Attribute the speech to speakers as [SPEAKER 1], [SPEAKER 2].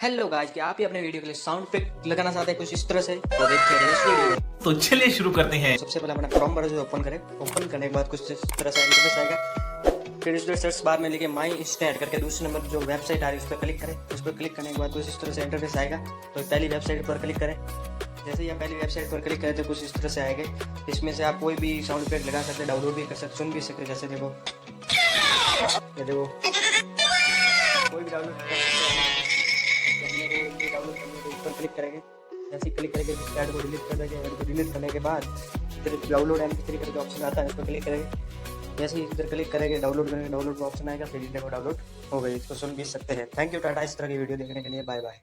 [SPEAKER 1] Hello guys, क्या आप ही अपने वीडियो के लिए साउंड इफेक्ट लगाना चाहते हैं कुछ इस तरह से? तो देखिए इस वीडियो में।
[SPEAKER 2] तो चलिए शुरू करते हैं।
[SPEAKER 1] सबसे पहले अपना क्रोम ब्राउज़र ओपन करें। ओपन करने के बाद कुछ इस तरह से इंटरफेस आएगा। फिर इस सर्च बार में लिखे माई इंस्टा ऐड करके दूसरे नंबर जो वेबसाइट आ रही है उस पर क्लिक करें। उस पर क्लिक करने के बाद कुछ इस तरह से इंटरफेस आएगा। तो पहली वेबसाइट पर क्लिक करें। जैसे ही आप पहली वेबसाइट पर क्लिक करें तो कुछ इस तरह से आएगा। इसमें से आप कोई भी साउंड इफेक्ट लगा सकते हैं, डाउनलोड भी कर सकते, सुन भी सकते। जैसे देखो, ये देखो, कोई भी डाउनलोड कर सकते हैं। डाउनलोड करने के ऊपर क्लिक करेंगे। जैसे ही क्लिक करेंगे ऐड को डिलीट कर देंगे। ऐड को डिलीट करने के बाद फिर डाउनलोड MP3 करके ऑप्शन आता है, उस पर क्लिक करेंगे। जैसे ही इधर क्लिक करेंगे डाउनलोड करेंगे, डाउनलोड का ऑप्शन आएगा, फिर डाउनलोड हो गई। इसको सुन भी सकते हैं। Thank you, Tata. इस तरह की वीडियो देखने के लिए बाय बाय।